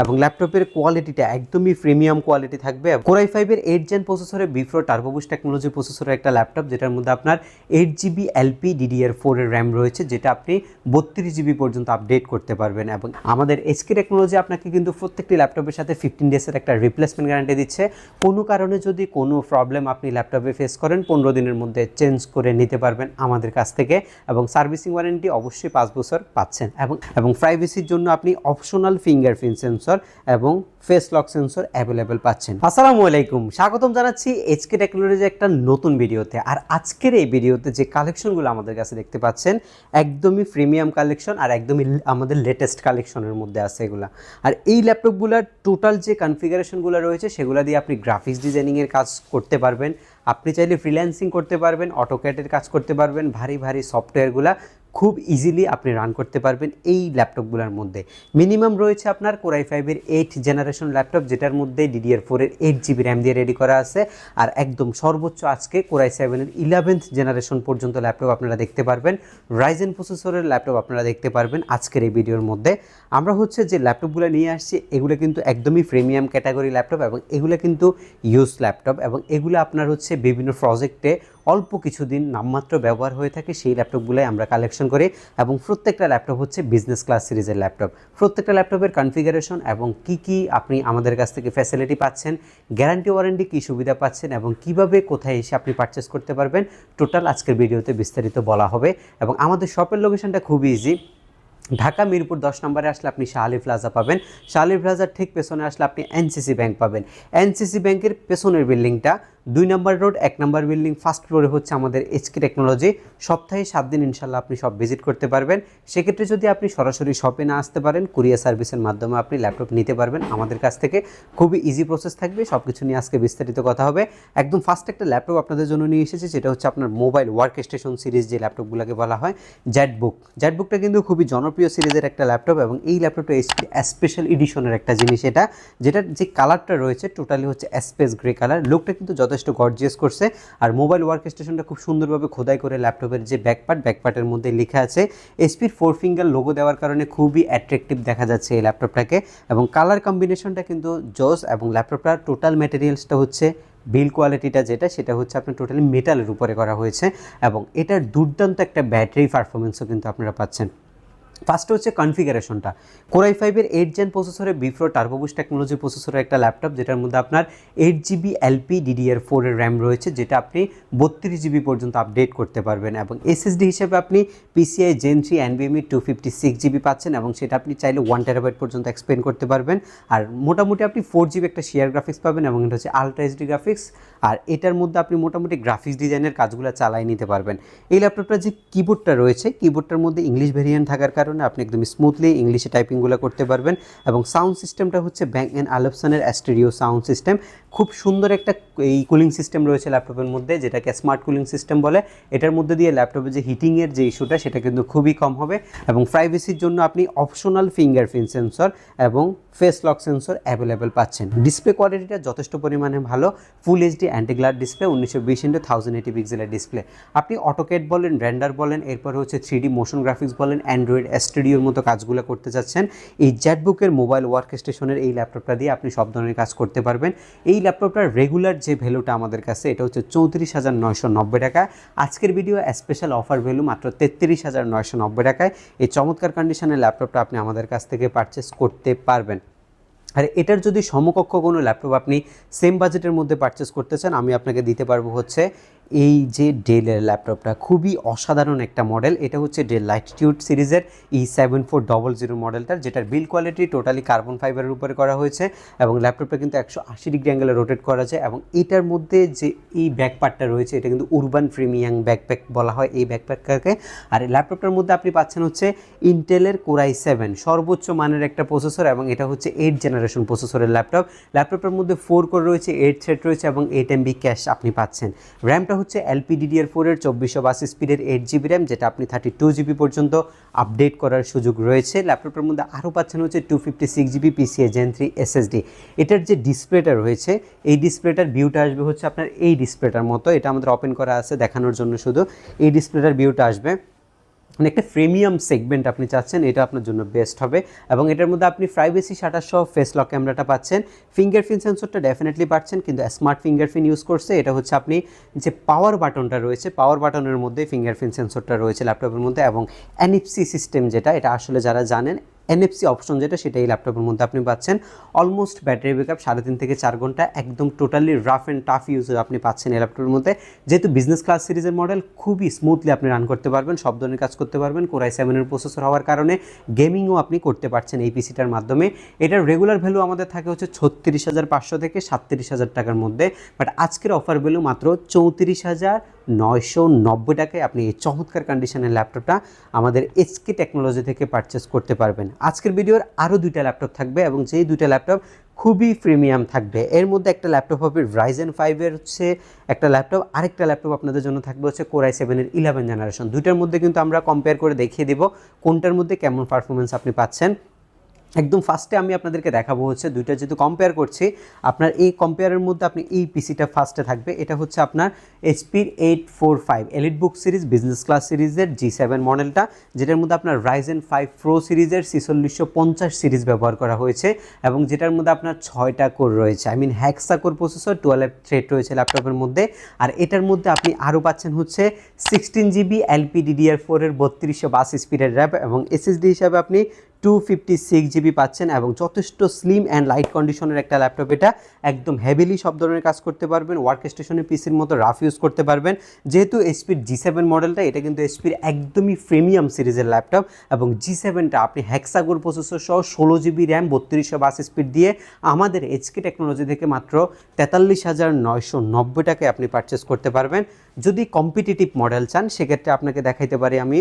এবং ল্যাপটপের কোয়ালিটিটা একদমই প্রিমিয়াম কোয়ালিটি থাকবে। Core i5 এর 8 জেন প্রসেসরে B4 টার্বো বুস্ট টেকনোলজি প্রসেসরের একটা ল্যাপটপ, যেটার মধ্যে আপনার 8GB LPDDR4 এর র্যাম রয়েছে, যেটা আপনি 32GB পর্যন্ত আপডেট করতে পারবেন। এবং আমাদের HK টেকনোলজি আপনাকে কিন্তু প্রত্যেকটি ল্যাপটপের সাথে 15 ডেজের একটা রিপ্লেসমেন্ট গ্যারান্টি দিচ্ছে। কোনো কারণে যদি কোনো প্রবলেম আপনি ল্যাপটপে ফেস করেন 15 দিনের মধ্যে চেঞ্জ করে নিতে পারবেন আমাদের কাছ থেকে। এবং সার্ভিসিং ওয়ারেন্টি অবশ্যই 5 বছর পাচ্ছেন। এবং প্রাইভেসির জন্য আপনি অপশনাল ফিঙ্গারপ্রিন্ট সেন্সর এবং ফেস লক সেন্সর অ্যাভেলেবেল পাচ্ছেন। আসসালামু আলাইকুম, স্বাগতম জানাচ্ছি এইচকে টেকনোলজির একটা নতুন ভিডিওতে। আর আজকের এই ভিডিওতে যে কালেকশনগুলো আমাদের কাছে দেখতে পাচ্ছেন একদমই প্রিমিয়াম কালেকশন আর একদমই আমাদের লেটেস্ট কালেকশনের মধ্যে আছে এগুলা। আর এই ল্যাপটপগুলোর টোটাল যে কনফিগারেশনগুলো রয়েছে সেগুলো দিয়ে আপনি গ্রাফিক্স ডিজাইনিংয়ের কাজ করতে পারবেন, আপনি চাইলে ফ্রিল্যান্সিং করতে পারবেন, অটোক্যাডের কাজ করতে পারবেন, ভারী ভারী সফটওয়্যারগুলো খুব ইজিলি আপনি রান করতে পারবেন এই ল্যাপটপগুলোর মধ্যে। মিনিমাম রয়েছে আপনার Core i5 এর 8 জেনারেশন ল্যাপটপ, যেটার মধ্যে DDR4 এর 8GB র্যাম দিয়ে রেডি করা আছে। আর একদম সর্বোচ্চ আজকে Core i7 এর 11th জেনারেশন পর্যন্ত ল্যাপটপ আপনারা দেখতে পারবেন, রাইজেন প্রসেসরের ল্যাপটপ আপনারা দেখতে পারবেন আজকের এই ভিডিওর মধ্যে। আমরা যে ল্যাপটপগুলো নিয়ে আসছি এগুলো কিন্তু একদমই প্রিমিয়াম ক্যাটাগরি ল্যাপটপ, এবং এগুলো কিন্তু ইউজ ল্যাপটপ, এবং এগুলো আপনার বিভিন্ন প্রজেক্টে অল্প কিছুদিন নামমাত্র ব্যবহার হয়ে থাকে, সেই ল্যাপটপগুলোই আমরা কালেকশন করি। এবং প্রত্যেকটা ল্যাপটপ বিজনেস ক্লাস সিরিজের ল্যাপটপ। প্রত্যেকটা ল্যাপটপের কনফিগারেশন এবং কি আপনি আমাদের কাছ থেকে ফ্যাসিলিটি পাচ্ছেন, গ্যারান্টি ওয়ারেন্টি কী সুবিধা পাচ্ছেন, এবং কিভাবে কোথায় এসে আপনি পারচেস করতে পারবেন, টোটাল আজকের ভিডিওতে বিস্তারিত বলা হবে। এবং আমাদের শপের লোকেশনটা খুবই ইজি। ঢাকা মিরপুর 10 নম্বরে আসলে আপনি শাহ আলী প্লাজা পাবেন, শাহ আলী প্লাজার ঠিক পেছনে আসলে আপনি এনসিসি ব্যাংক পাবেন। এনসিসি ব্যাংকের পেছনের বিল্ডিংটা 2 নম্বর রোড 1 নম্বর বিল্ডিং ফার্স্ট ফ্লোরে আমাদের এইচকে টেকনোলজি। সপ্তাহে 7 দিন ইনশাল্লাহ আপনি সব ভিজিট করতে পারবেন। সেক্ষেত্রে যদি আপনি সরাসরি শপে না আসতে পারেন, কুরিয়ার সার্ভিসের মাধ্যমে আপনি ল্যাপটপ নিতে পারবেন আমাদের কাছ থেকে। খুবই ইজি প্রসেস থাকবে, সব কিছু নিয়ে আজকে বিস্তারিত কথা হবে। একদম ফার্স্ট একটা ল্যাপটপ আপনাদের জন্য নিয়ে এসেছি, যেটা আপনার মোবাইল ওয়ার্ক স্টেশন সিরিজ যে ল্যাপটপগুলোকে বলা হয় জেটবুকটা কিন্তু খুবই জনপ্রিয় সিরিজের একটা ল্যাপটপ। এবং এই ল্যাপটপটা স্পেশাল এডিশনের একটা জিনিস, যেটার যে কালারটা রয়েছে টোটালি স্পেস গ্রে কালার। লুকটা কিন্তু যথেষ্ট গর্জিয়াস করছে। আর মোবাইল ওয়ার্ক স্টেশনটা খুব সুন্দরভাবে খোদাই করে ল্যাপটপের যে ব্যাকপার্টের মধ্যে লেখা আছে এসপির 4 ফিঙ্গার লোগো দেওয়ার কারণে খুবই অ্যাট্রাকটিভ দেখা যাচ্ছে এই ল্যাপটপটাকে। এবং কালার কম্বিনেশনটা কিন্তু জোস। এবং ল্যাপটপটার টোটাল ম্যাটেরিয়ালসটা বিল কোয়ালিটিটা সেটা আপনার টোটালি মেটালের উপরে করা হয়েছে। এবং এটার দুর্দান্ত একটা ব্যাটারি পারফরমেন্সও কিন্তু আপনারা পাচ্ছেন। ফার্স্টে কনফিগারেশনটা Core i5 এর 8 জেন প্রসেসরে B4 টার্বো বুস্ট টেকনোলজি প্রসেসরের একটা ল্যাপটপ, যেটার মধ্যে আপনার 8GB LPDDR4 এর র্যাম রয়েছে, যেটা আপনি 32GB পর্যন্ত আপডেট করতে পারবেন। এবং SSD হিসেবে আপনি PCI Gen 3 NVMe 256GB পাচ্ছেন, এবং সেটা আপনি চাইলে 1TB পর্যন্ত এক্সপেন্ড করতে পারবেন। আর মোটামুটি আপনি 4GB একটা শেয়ার গ্রাফিক্স পাবেন, এবং এটা আলট্রা এইচডি গ্রাফিক্স। আর এটার মধ্যে আপনি মোটামুটি গ্রাফিক্স ডিজাইনের কাজগুলো চালাই নিতে পারবেন। এই ল্যাপটপটার যে কিবোর্ডটা রয়েছে, কিবোর্ডটার মধ্যে ইংলিশ ভেরিয়েন্ট থাকার কারণে আপনি একদম স্মুথলি ইংলিশে টাইপিংগুলো করতে পারবেন। এবং সাউন্ড সিস্টেমটা ব্যাং অ্যান্ড অ্যালপসনের স্টেরিও সাউন্ড সিস্টেম। খুব সুন্দর একটা এই কুলিং সিস্টেম রয়েছে ল্যাপটপের মধ্যে, যেটাকে স্মার্ট কুলিং সিস্টেম বলে। এটার মধ্যে দিয়ে ল্যাপটপের যে হিটিংয়ের যে ইস্যুটা সেটা কিন্তু খুবই কম হবে। এবং প্রাইভেসির জন্য আপনি অপশনাল ফিঙ্গারপ্রিন্ট সেন্সর এবং ফেস লক সেন্সর অ্যাভেলেবেল পাচ্ছেন। ডিসপ্লে কোয়ালিটিটা যথেষ্ট পরিমাণে ভালো। Full HD anti গ্লার display, 1920x1080 পিক্সেলের ডিসপ্লে। আপনি অটোক্যাড বলেন, রেন্ডার বলেন, এরপর 3D মোশন গ্রাফিক্স বলেন, অ্যান্ড্রয়েড স্টুডিওর মতো কাজগুলো করতে চাচ্ছেন, এই জেটবুকের মোবাইল ওয়ার্ক স্টেশনের এই ল্যাপটপটা দিয়ে আপনি সব ধরনের কাজ করতে পারবেন। এই ল্যাপটপটার রেগুলার যে ভ্যালুটা আমাদের কাছে এটা 34,990 টাকা। আজকের ভিডিও স্পেশাল অফার ভ্যালু মাত্র 33,990 টাকায় এই চমৎকার কন্ডিশনের ল্যাপটপটা আপনি আমাদের কাছ থেকে পারচেস করতে পারবেন। আর এটার যদি সমকক্ষ কোনো ল্যাপটপ আপনি সেম বাজেটের মধ্যে পারচেস করতে চান, আমি আপনাকে দিতে পারবো এই যে ডেলের ল্যাপটপটা, খুবই অসাধারণ একটা মডেল। এটা ডেল লাইটিটিউড সিরিজের E7400 মডেলটার, যেটার বিল্ড কোয়ালিটি টোটালি কার্বন ফাইবারের উপরে করা হয়েছে। এবং ল্যাপটপটা কিন্তু 180 ডিগ্রি অ্যাঙ্গেলে রোটেট করা যায়। এবং এটার মধ্যে যে এই ব্যাকপ্যাকটা রয়েছে এটা কিন্তু উরবান প্রিমিয়াম ব্যাকপ্যাক বলা হয় এই ব্যাকপ্যাকটাকে। আর এই ল্যাপটপটার মধ্যে আপনি পাচ্ছেন ইন্টেলের Core i7 সর্বোচ্চ মানের একটা প্রসেসর, এবং এটা 8 জেনারেশন প্রসেসরের ল্যাপটপটার মধ্যে 4 কোর রয়েছে, 8 থ্রেড রয়েছে, এবং 8MB ক্যাশ আপনি পাচ্ছেন। র্যামটা LPDDR4 এর 2482 স্পিডের 8GB র্যাম, যেটা আপনি 32GB পর্যন্ত আপডেট করার সুযোগ রয়েছে। ল্যাপটপের মধ্যে আরও পাচ্ছেন 256GB PCI Gen 3 SSD। এটার যে ডিসপ্লেটা রয়েছে এই ডিসপ্লেটার ভিউটা আসবে আপনার এই ডিসপ্লেটার মতো। এটা আমাদের ওপেন করা আছে দেখানোর জন্য, শুধু এই ডিসপ্লেটার ভিউটা আসবে। মানে একটা প্রিমিয়াম সেগমেন্ট আপনি চাচ্ছেন, এটা আপনার জন্য বেস্ট হবে। এবং এটার মধ্যে আপনি প্রাইভেসি শাটার সহ ফেস লক ক্যামেরাটা পাচ্ছেন, ফিঙ্গারপ্রিন্ট সেন্সরটা ডেফিনেটলি পাচ্ছেন, কিন্তু স্মার্ট ফিঙ্গারপ্রিন্ট ইউজ করছে। এটা হচ্ছে আপনি যে পাওয়ার বাটনটা রয়েছে, পাওয়ার বাটনের মধ্যে ফিঙ্গারপ্রিন্ট সেন্সরটা রয়েছে ল্যাপটপের মধ্যে, এবং এনএফসি সিস্টেম যেটা, এটা আসলে যারা জানেন এনএফসি অপশন যেটা, সেটা এই ল্যাপটপের মধ্যে আপনি পাচ্ছেন। অলমোস্ট ব্যাটারি ব্যাকআপ 3.5 থেকে 4 ঘন্টা, একদম totally rough and tough use আপনি পাচ্ছেন এই ল্যাপটপের মধ্যে। যেহেতু বিজনেস ক্লাস সিরিজের মডেল, খুবই স্মুথলি আপনি রান করতে পারবেন, সব ধরনের কাজ করতে পারবেন। Core i7 এর প্রসেসর হওয়ার কারণে গেমিংও আপনি করতে পারছেন এই পিসিটার মাধ্যমে। এটার রেগুলার ভ্যালু আমাদের থাকে হচ্ছে 36,500 থেকে 37,000 টাকার মধ্যে, বাট আজকের অফার ভ্যালু মাত্র 34,990 টাকায় আপনি এই চমৎকার কন্ডিশনের ল্যাপটপটা আমাদের এইচকে টেকনোলজি থেকে পারচেস করতে পারবেন। আজকের ভিডিওর আরও 2টা ল্যাপটপ থাকবে, এবং যেই 2টা ল্যাপটপ খুবই প্রিমিয়াম থাকবে। এর মধ্যে একটা ল্যাপটপ হবে Ryzen 5 এর হচ্ছে একটা ল্যাপটপ, আরেকটা ল্যাপটপ আপনাদের জন্য থাকবে হচ্ছে Core i7 এর 11 জেনারেশন। দুইটার মধ্যে কিন্তু আমরা কম্পেয়ার করে দেখিয়ে দেব কোনটার মধ্যে কেমন পারফরমেন্স আপনি পাচ্ছেন। একদম ফার্স্টে আমি আপনাদেরকে দেখাবো হচ্ছে দুইটা যেহেতু কম্পেয়ার করছি, আপনার এই কম্পেয়ারের মধ্যে আপনি এই পিসিটা ফার্স্টে থাকবে। এটা হচ্ছে আপনার এইচপির 845 এলিটবুক সিরিজ বিজনেস ক্লাস সিরিজের G7 মডেলটা, যেটার মধ্যে আপনার Ryzen 5 Pro সিরিজের 4650 সিরিজ ব্যবহার করা হয়েছে, এবং যেটার মধ্যে আপনার 6টা কোর রয়েছে, I mean hexa core processor, 12 thread রয়েছে ল্যাপটপের মধ্যে। আর এটার মধ্যে আপনি আরও পাচ্ছেন হচ্ছে 16GB LPDDR4 এর 3252 স্পিডের র্যাম, এবং এসএসডি হিসাবে আপনি 256GB পাচ্ছেন, এবং যথেষ্ট স্লিম অ্যান্ড লাইট কন্ডিশনের একটা ল্যাপটপ। এটা একদম হেভিলি সব ধরনের কাজ করতে পারবেন, ওয়ার্ক স্টেশনের পিসির মতো রাফ ইউজ করতে পারবেন। যেহেতু এইচপির G7 মডেলটা, এটা কিন্তু এইচপির একদমই প্রিমিয়াম সিরিজের ল্যাপটপ, এবং G7টা আপনি হেক্সাগোর প্রসেসর সহ 16GB র্যাম 3252 স্পিড দিয়ে আমাদের এইচকে টেকনোলজি থেকে মাত্র 43,990 টাকায় আপনি পারচেস করতে পারবেন। যদি কম্পিটিটিভ মডেল চান, সেক্ষেত্রে আপনাকে দেখাইতে পারি আমি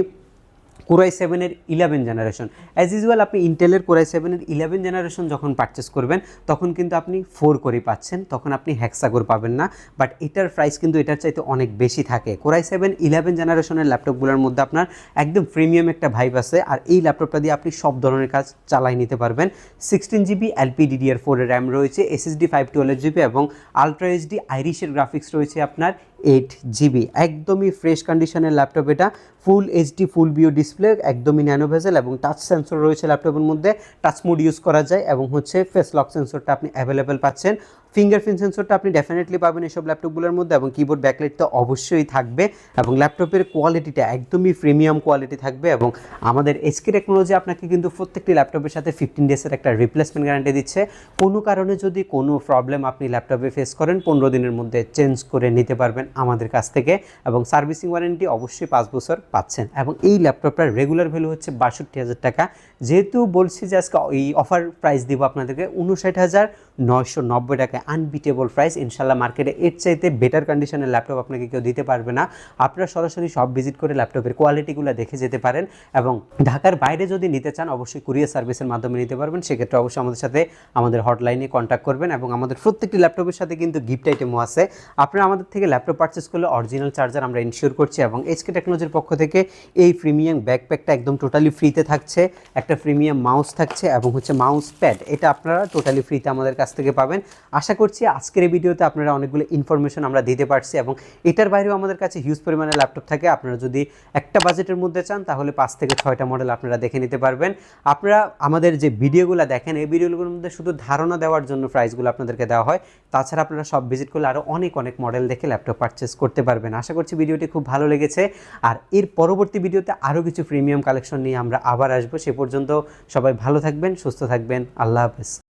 Core i7 এর 11 জেনারেশন। অ্যাজ ইউজুয়াল আপনি ইন্টেলের Core i7 এর 11 জেনারেশন যখন পারচেস করবেন, তখন কিন্তু আপনি 4 কোরই পাচ্ছেন, তখন আপনি হেক্সাগোর পাবেন না, বাট এটার প্রাইস কিন্তু এটার চাইতে অনেক বেশি থাকে। Core i7 11 জেনারেশনের ল্যাপটপগুলোর মধ্যে আপনার একদম প্রিমিয়াম একটা ভাইব আছে, আর এই ল্যাপটপটা দিয়ে আপনি সব ধরনের কাজ চালাই নিতে পারবেন। 16GB LPDDR4 এর র্যাম রয়েছে, SSD 512GB, এবং আলট্রা এইচডি আইরিশের গ্রাফিক্স রয়েছে আপনার 8GB। একদমই ফ্রেশ কন্ডিশনের ল্যাপটপ এটা, full HD full view display, একদমই ন্যানো ভেজেল, এবং টাচ সেন্সর রয়েছে ল্যাপটপের মধ্যে, টাচ মোড ইউজ করা যায়, এবং হচ্ছে ফেস লক সেন্সরটা আপনি অ্যাভেলেবেল পাচ্ছেন। ফিঙ্গারপ্রিন্ট সেন্সরটা আপনি ডেফিনেটলি পাবেন এসব ল্যাপটপগুলোর মধ্যে, এবং কিবোর্ড ব্যাকলাইট তো অবশ্যই থাকবে, এবং ল্যাপটপের কোয়ালিটিটা একদমই প্রিমিয়াম কোয়ালিটি থাকবে। এবং আমাদের এইচকে টেকনোলজি আপনাকে কিন্তু প্রত্যেকটি ল্যাপটপের সাথে 15 ডেজের একটা রিপ্লেসমেন্ট গ্যারান্টি দিচ্ছে। কোনো কারণে যদি কোনো প্রবলেম আপনি ল্যাপটপে ফেস করেন, 15 দিনের মধ্যে চেঞ্জ করে নিতে পারবেন আমাদের কাছ থেকে, এবং সার্ভিসিং ওয়ারেন্টি অবশ্যই 5 বছর পাচ্ছেন। এবং এই ল্যাপটপটার রেগুলার ভ্যালু হচ্ছে 62,000 টাকা। যেহেতু বলছি যে আজকে এই অফার প্রাইস দিব আপনাদেরকে 59,990 টাকায়, আনবিটেবল প্রাইস। ইনশাল্লাহ মার্কেটে এর চাইতে বেটার কন্ডিশনের ল্যাপটপ আপনাকে কেউ দিতে পারবে না। আপনারা সরাসরি সব ভিজিট করে ল্যাপটপের কোয়ালিটিগুলো দেখে যেতে পারেন, এবং ঢাকার বাইরে যদি নিতে চান অবশ্যই কুরিয়ার সার্ভিসের মাধ্যমে নিতে পারবেন। সেক্ষেত্রে অবশ্যই আমাদের সাথে আমাদের হটলাইনে কন্ট্যাক্ট করবেন, এবং আমাদের প্রত্যেকটি ল্যাপটপের সাথে কিন্তু গিফট আইটেমও আছে। আপনারা আমাদের থেকে ল্যাপটপ পারচেস করলে অরিজিনাল চার্জার আমরা ইনশিওর করছি, এবং এইচকে টেকনোলজির পক্ষ থেকে এই প্রিমিয়াম ব্যাকপ্যাকটা একদম টোটালি ফ্রিতে থাকছে, একটা প্রিমিয়াম মাউস থাকছে, এবং হচ্ছে মাউস প্যাড, এটা আপনারা টোটালি ফ্রিতে আমাদের কাছ থেকে পাবেন। আশা করছি আজকের এই ভিডিওতে আপনারা অনেকগুলো ইনফরমেশন আমরা দিতে পারছি, এবং এটার বাইরেও আমাদের কাছে হিউজ পরিমাণে ল্যাপটপ থাকে। আপনারা যদি একটা বাজেটের মধ্যে চান, তাহলে 5 থেকে 6টা মডেল আপনারা দেখে নিতে পারবেন। আপনারা আমাদের যে ভিডিওগুলো দেখেন, এই ভিডিওগুলোর মধ্যে শুধু ধারণা দেওয়ার জন্য প্রাইসগুলো আপনাদেরকে দেওয়া হয়, তাছাড়া আপনারা সব ভিজিট করলে আরও অনেক অনেক মডেল দেখে ল্যাপটপ পারচেস করতে পারবেন। আশা করছি ভিডিওটি খুব ভালো লেগেছে, আর এর পরবর্তী ভিডিওতে আরও কিছু প্রিমিয়াম কালেকশন নিয়ে আমরা আবার আসবো। সে পর্যন্ত সবাই ভালো থাকবেন, সুস্থ থাকবেন। আল্লাহ হাফেজ।